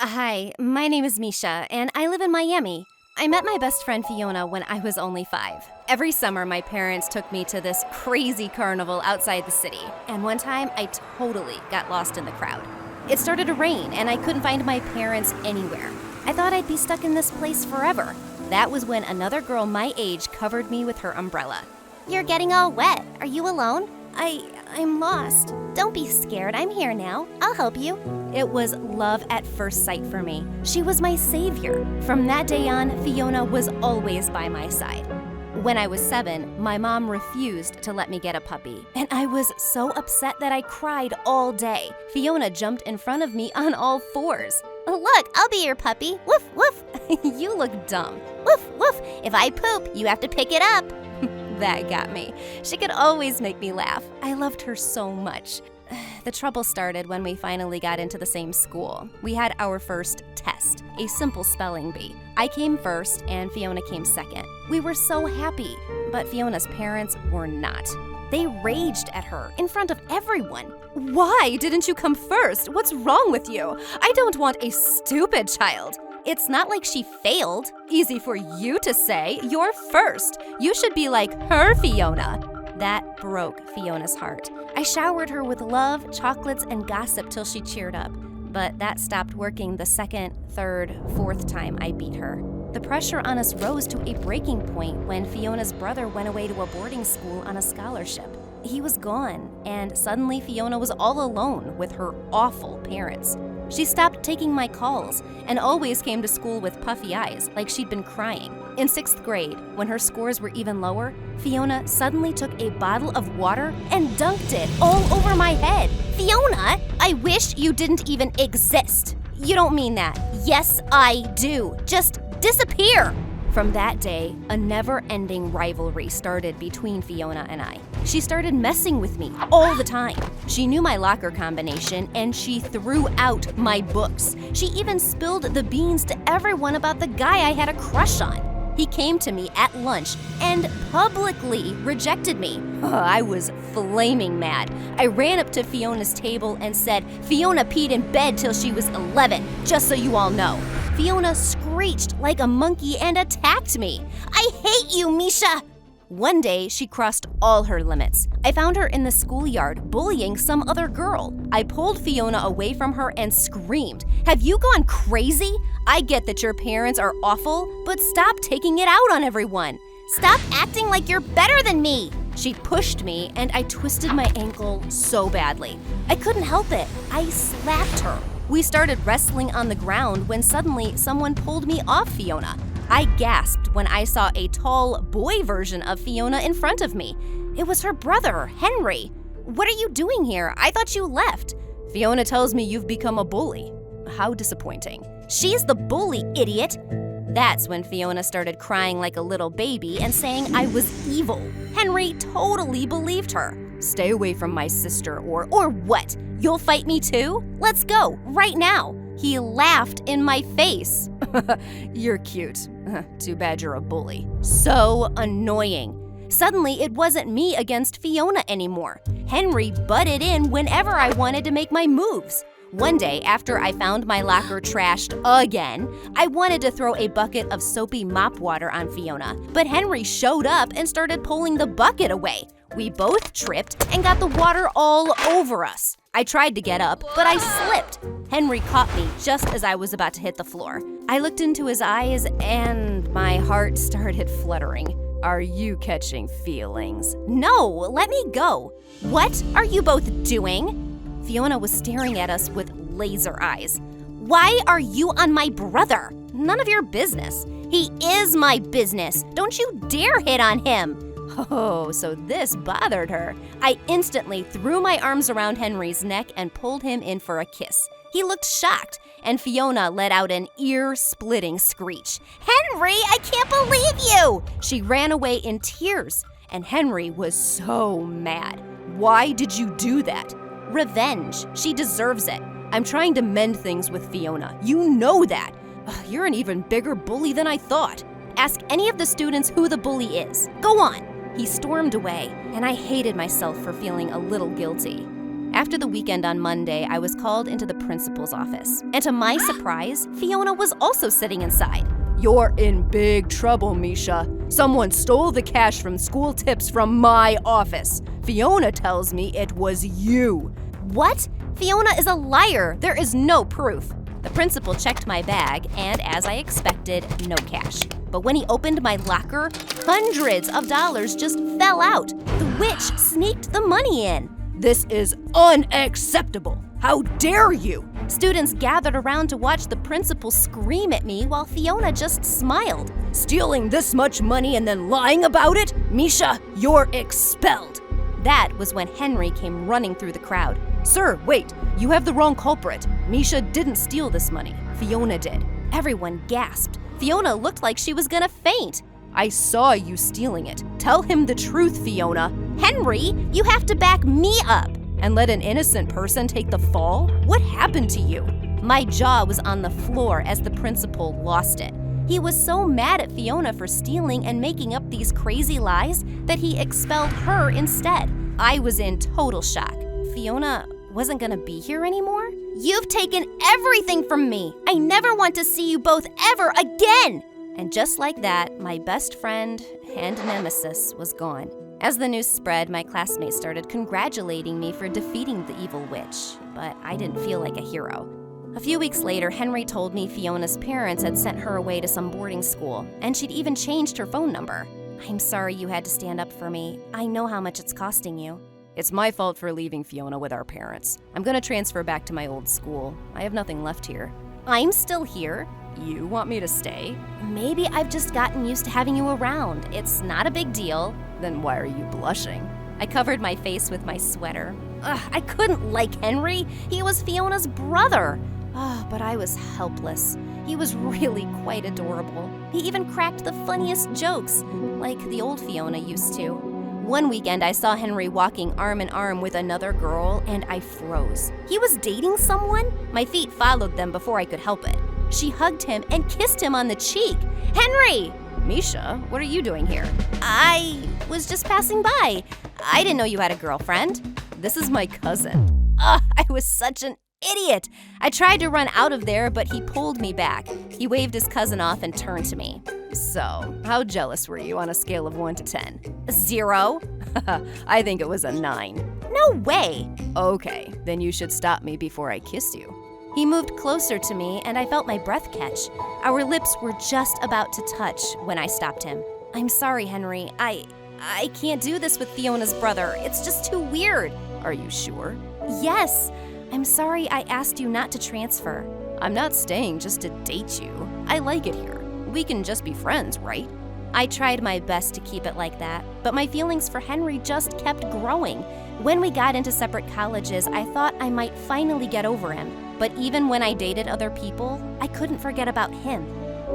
Hi, my name is Misha, and I live in Miami. I met my best friend Fiona when I was only 5. Every summer, my parents took me to this crazy carnival outside the city, and one time I totally got lost in the crowd. It started to rain, and I couldn't find my parents anywhere. I thought I'd be stuck in this place forever. That was when another girl my age covered me with her umbrella. You're getting all wet. Are you alone? I'm lost. Don't be scared. I'm here now. I'll help you. It was love at first sight for me. She was my savior. From that day on, Fiona was always by my side. When I was 7, my mom refused to let me get a puppy, and I was so upset that I cried all day. Fiona jumped in front of me on all 4s. Look, I'll be your puppy. Woof, woof. You look dumb. Woof, woof. If I poop, you have to pick it up. That got me. She could always make me laugh. I loved her so much. The trouble started when we finally got into the same school. We had our first test, a simple spelling bee. I came first and Fiona came second. We were so happy, but Fiona's parents were not. They raged at her in front of everyone. Why didn't you come first? What's wrong with you? I don't want a stupid child. It's not like she failed. Easy for you to say. You're first. You should be like her, Fiona. That broke Fiona's heart. I showered her with love, chocolates, and gossip till she cheered up. But that stopped working the second, third, fourth time I beat her. The pressure on us rose to a breaking point when Fiona's brother went away to a boarding school on a scholarship. He was gone, and suddenly Fiona was all alone with her awful parents. She stopped taking my calls and always came to school with puffy eyes, like she'd been crying. In 6th grade, when her scores were even lower, Fiona suddenly took a bottle of water and dunked it all over my head. Fiona, I wish you didn't even exist. You don't mean that. Yes, I do. Just disappear. From that day, a never-ending rivalry started between Fiona and I. She started messing with me all the time. She knew my locker combination, and she threw out my books. She even spilled the beans to everyone about the guy I had a crush on. He came to me at lunch and publicly rejected me. I was flaming mad. I ran up to Fiona's table and said, "Fiona peed in bed till she was 11, just so you all know." Fiona screeched like a monkey and attacked me. I hate you, Misha! One day, she crossed all her limits. I found her in the schoolyard bullying some other girl. I pulled Fiona away from her and screamed, "Have you gone crazy? I get that your parents are awful, but stop taking it out on everyone. Stop acting like you're better than me." She pushed me and I twisted my ankle so badly. I couldn't help it. I slapped her. We started wrestling on the ground when suddenly someone pulled me off Fiona. I gasped when I saw a tall boy version of Fiona in front of me. It was her brother, Henry. "What are you doing here? I thought you left." "Fiona tells me you've become a bully." How disappointing. "She's the bully, idiot." That's when Fiona started crying like a little baby and saying I was evil. Henry totally believed her. "Stay away from my sister or what? You'll fight me too? Let's go, right now." He laughed in my face. "You're cute. Too bad you're a bully." So annoying. Suddenly, it wasn't me against Fiona anymore. Henry butted in whenever I wanted to make my moves. One day, after I found my locker trashed again, I wanted to throw a bucket of soapy mop water on Fiona, but Henry showed up and started pulling the bucket away. We both tripped and got the water all over us. I tried to get up, but I slipped. Henry caught me just as I was about to hit the floor. I looked into his eyes and my heart started fluttering. "Are you catching feelings?" "No, let me go." "What are you both doing?" Fiona was staring at us with laser eyes. "Why are you on my brother?" "None of your business." "He is my business. Don't you dare hit on him." Oh, so this bothered her. I instantly threw my arms around Henry's neck and pulled him in for a kiss. He looked shocked, and Fiona let out an ear-splitting screech. "Henry, I can't believe you!" She ran away in tears, and Henry was so mad. "Why did you do that?" "Revenge. She deserves it. I'm trying to mend things with Fiona. You know that. You're an even bigger bully than I thought. Ask any of the students who the bully is. Go on." He stormed away, and I hated myself for feeling a little guilty. After the weekend on Monday, I was called into the principal's office. And to my surprise, Fiona was also sitting inside. You're in big trouble, Misha. Someone stole the cash from school tips from my office. Fiona tells me it was you. What? Fiona is a liar. There is no proof. The principal checked my bag, and as I expected, no cash. But when he opened my locker, hundreds of dollars just fell out. The witch sneaked the money in. This is unacceptable. How dare you? Students gathered around to watch the principal scream at me while Fiona just smiled. Stealing this much money and then lying about it? Misha, you're expelled. That was when Henry came running through the crowd. Sir, wait, you have the wrong culprit. Misha didn't steal this money. Fiona did. Everyone gasped. Fiona looked like she was gonna faint. I saw you stealing it. Tell him the truth, Fiona. Henry, you have to back me up. And let an innocent person take the fall? What happened to you? My jaw was on the floor as the principal lost it. He was so mad at Fiona for stealing and making up these crazy lies that he expelled her instead. I was in total shock. Fiona wasn't gonna be here anymore? You've taken everything from me. I never want to see you both ever again. And just like that, my best friend and nemesis was gone. As the news spread, my classmates started congratulating me for defeating the evil witch, but I didn't feel like a hero. A few weeks later, Henry told me Fiona's parents had sent her away to some boarding school, and she'd even changed her phone number. I'm sorry you had to stand up for me. I know how much it's costing you. It's my fault for leaving Fiona with our parents. I'm gonna transfer back to my old school. I have nothing left here. I'm still here. You want me to stay? Maybe I've just gotten used to having you around. It's not a big deal. Then why are you blushing? I covered my face with my sweater. I couldn't like Henry. He was Fiona's brother. But I was helpless. He was really quite adorable. He even cracked the funniest jokes, like the old Fiona used to. One weekend, I saw Henry walking arm in arm with another girl, and I froze. He was dating someone? My feet followed them before I could help it. She hugged him and kissed him on the cheek. Henry! Misha, what are you doing here? I was just passing by. I didn't know you had a girlfriend. This is my cousin. I was such an idiot. I tried to run out of there, but he pulled me back. He waved his cousin off and turned to me. So, how jealous were you on a scale of 1 to 10? 0. I think it was a 9. No way. Okay, then you should stop me before I kiss you. He moved closer to me, and I felt my breath catch. Our lips were just about to touch when I stopped him. I'm sorry, Henry. I can't do this with Fiona's brother. It's just too weird. Are you sure? Yes. I'm sorry I asked you not to transfer. I'm not staying just to date you. I like it here. We can just be friends, right? I tried my best to keep it like that, but my feelings for Henry just kept growing. When we got into separate colleges, I thought I might finally get over him. But even when I dated other people, I couldn't forget about him.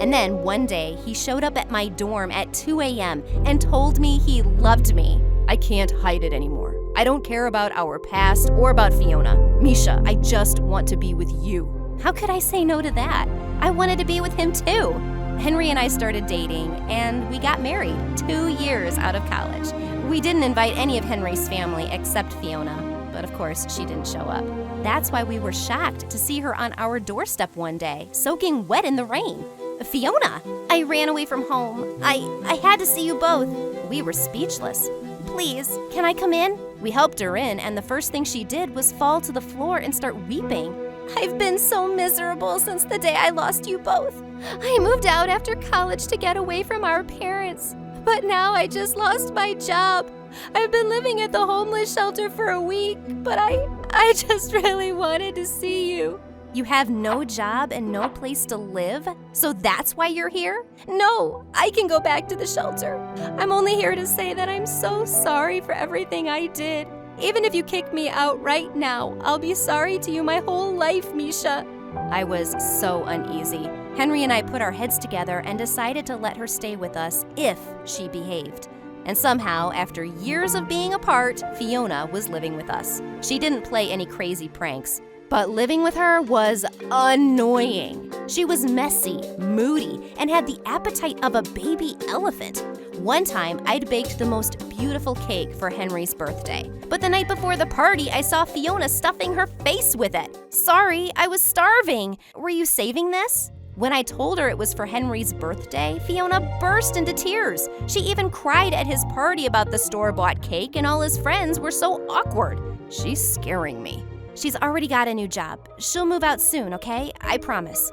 And then one day, he showed up at my dorm at 2 a.m. and told me he loved me. I can't hide it anymore. I don't care about our past or about Fiona. Misha, I just want to be with you. How could I say no to that? I wanted to be with him too. Henry and I started dating, and we got married 2 years out of college. We didn't invite any of Henry's family except Fiona, but of course she didn't show up. That's why we were shocked to see her on our doorstep one day, soaking wet in the rain. Fiona! I ran away from home. I had to see you both. We were speechless. Please, can I come in? We helped her in, and the first thing she did was fall to the floor and start weeping. I've been so miserable since the day I lost you both. I moved out after college to get away from our parents, but now I just lost my job. I've been living at the homeless shelter for a week, but I just really wanted to see you. You have no job and no place to live? So that's why you're here? No, I can go back to the shelter. I'm only here to say that I'm so sorry for everything I did. Even if you kick me out right now, I'll be sorry to you my whole life, Misha. I was so uneasy. Henry and I put our heads together and decided to let her stay with us if she behaved. And somehow, after years of being apart, Fiona was living with us. She didn't play any crazy pranks, but living with her was annoying. She was messy, moody, and had the appetite of a baby elephant. One time, I'd baked the most beautiful cake for Henry's birthday. But the night before the party, I saw Fiona stuffing her face with it. Sorry, I was starving. Were you saving this? When I told her it was for Henry's birthday, Fiona burst into tears. She even cried at his party about the store-bought cake, and all his friends were so awkward. She's scaring me. She's already got a new job. She'll move out soon, okay? I promise.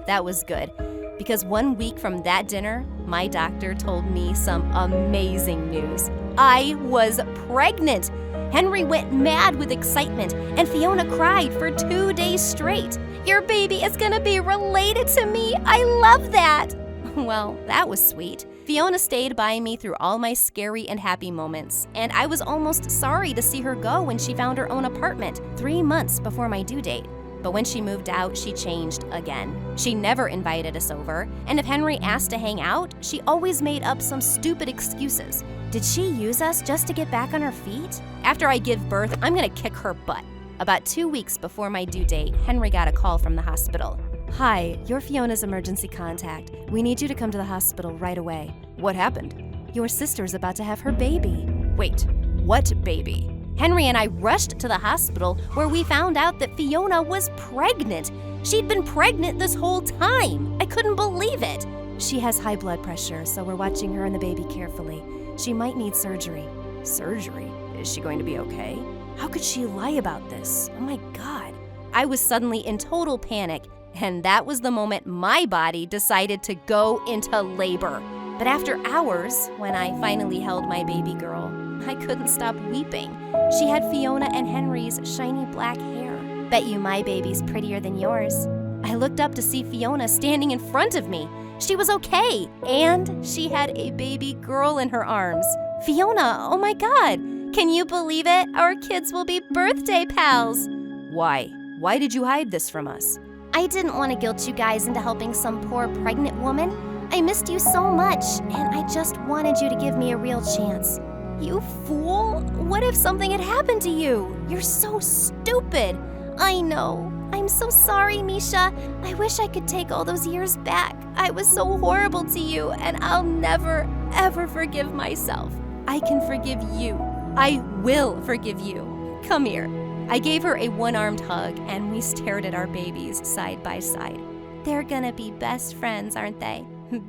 That was good, because 1 week from that dinner, my doctor told me some amazing news. I was pregnant. Henry went mad with excitement, and Fiona cried for 2 days straight. Your baby is gonna be related to me. I love that. Well, that was sweet. Fiona stayed by me through all my scary and happy moments, and I was almost sorry to see her go when she found her own apartment 3 months before my due date. But when she moved out, she changed again. She never invited us over, and if Henry asked to hang out, she always made up some stupid excuses. Did she use us just to get back on her feet? After I give birth, I'm gonna kick her butt. About 2 weeks before my due date, Henry got a call from the hospital. Hi, you're Fiona's emergency contact. We need you to come to the hospital right away. What happened? Your sister's about to have her baby. Wait, what baby? Henry and I rushed to the hospital where we found out that Fiona was pregnant. She'd been pregnant this whole time. I couldn't believe it. She has high blood pressure, so we're watching her and the baby carefully. She might need surgery. Surgery? Is she going to be okay? How could she lie about this? Oh my God. I was suddenly in total panic, and that was the moment my body decided to go into labor. But after hours, when I finally held my baby girl, I couldn't stop weeping. She had Fiona and Henry's shiny black hair. Bet you my baby's prettier than yours. I looked up to see Fiona standing in front of me. She was okay, and she had a baby girl in her arms. Fiona, oh my God, can you believe it? Our kids will be birthday pals. Why? Why did you hide this from us? I didn't want to guilt you guys into helping some poor pregnant woman. I missed you so much, and I just wanted you to give me a real chance. You fool! What if something had happened to you? You're so stupid. I know. I'm so sorry, Misha. I wish I could take all those years back. I was so horrible to you, and I'll never, ever forgive myself. I can forgive you. I will forgive you. Come here. I gave her a one-armed hug, and we stared at our babies side by side. They're gonna be best friends, aren't they?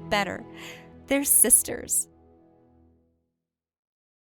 Better. They're sisters.